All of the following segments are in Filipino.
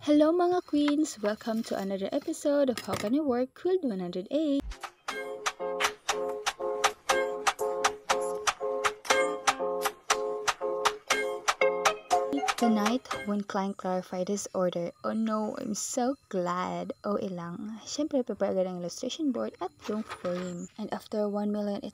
Hello mga queens! Welcome to another episode of How Can I Work Quilt 108. Tonight, when client clarified his order, oh no, I'm so glad. OA lang. Siyempre, prepare agad ang illustration board at yung frame. And after 1,876,800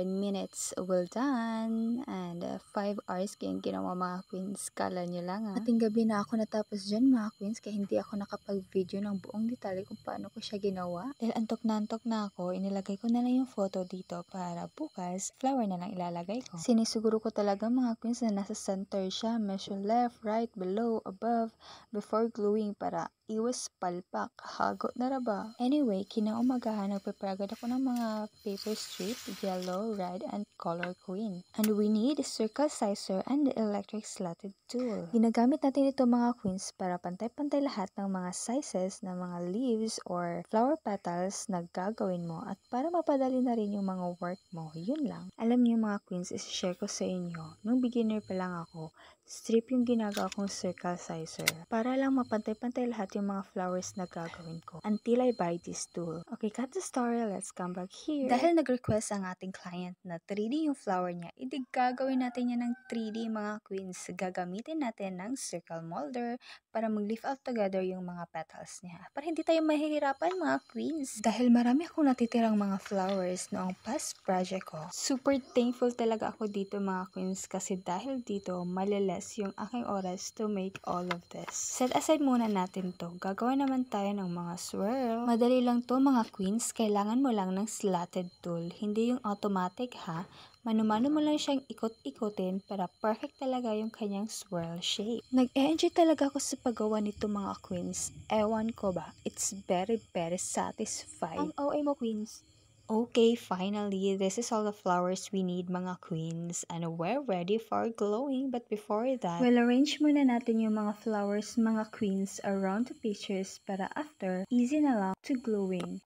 minutes, well done. And 5 hours kayong ginawa mga queens. Kala nyo lang ha. Ating gabi na ako natapos dyan mga queens, kaya hindi ako nakapag-video ng buong detalye kung paano ko siya ginawa. Dahil antok na ako, inilagay ko na lang yung photo dito para bukas, flower na lang ilalagay ko. Sinisuguro ko talaga mga queens na nasa center siya, measure left, right, below, above, before gluing para iwas palpak, hagot na raba. Anyway, kinaumagahan nagprepare agad ako ng mga paper strip, yellow, red, and color queen. And we need a circle sizer and the electric slotted tool. Ginagamit natin ito mga queens para pantay-pantay lahat ng mga sizes ng mga leaves or flower petals na gagawin mo at para mapadali na rin yung mga work mo, yun lang. Alam niyo mga queens, isi-share ko sa inyo, nung beginner pa lang ako, strip yung ginagawa kong circle sizer para lang mapantay-pantay lahat yung mga flowers na gagawin ko until I buy this tool. Okay, cut the story, let's come back here. Dahil nag-request ang ating client na 3D yung flower niya, gagawin natin yan ng 3D mga queens. Gagamitin natin ng circle molder para mag-lift up together yung mga petals niya. Para hindi tayo mahihirapan mga queens. Dahil marami akong natitirang mga flowers noong past project ko. Super thankful talaga ako dito mga queens kasi dahil dito maliles yung aking oras to make all of this. Set aside muna natin to. Gagawa naman tayo ng mga swirl. Madali lang to mga queens. Kailangan mo lang ng slotted tool. Hindi yung automatic ha. Mano-mano mo lang siyang ikot-ikotin para perfect talaga yung kanyang swirl shape. Nag-enjoy talaga ako sa paggawa nito mga queens. Ewan ko ba, it's very satisfying. Ang OA mo queens. Okay, finally, this is all the flowers we need mga queens and we're ready for glowing. But before that, well, arrange muna natin yung mga flowers mga queens around the pictures para after, easy na lang to glowing.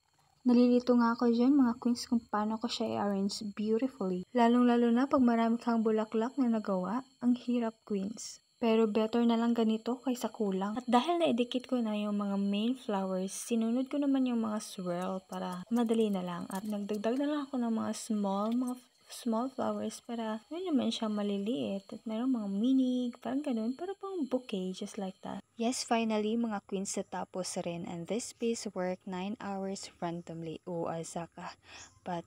Nalilito nga ako dyan mga queens kung paano ko siya i-arrange beautifully. Lalong-lalo na pag marami kang bulaklak na nagawa, ang hirap queens. Pero better na lang ganito kaysa kulang. At dahil naidikit ko na yung mga main flowers, sinunod ko naman yung mga swirl para madali na lang. At nagdagdag na lang ako ng mga small flowers para yun naman siya maliliit. At mayroong mga mini, parang ganun, para pang bouquet, just like that. Yes, finally mga queens natapos rin. And this piece worked 9 hours randomly. Asaka. But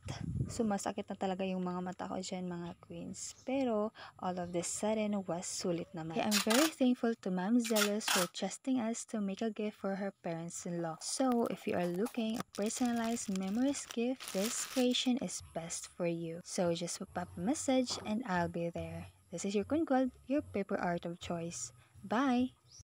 sumasakit na talaga yung mga mata ko dyan mga queens. Pero all of this sudden was sulit naman. I'm very thankful to Ma'am Zealous for trusting us to make a gift for her parents-in-law. So if you are looking a personalized memories gift, this creation is best for you. So just pop a message and I'll be there. This is your Kunkwald, your paper art of choice. Bye!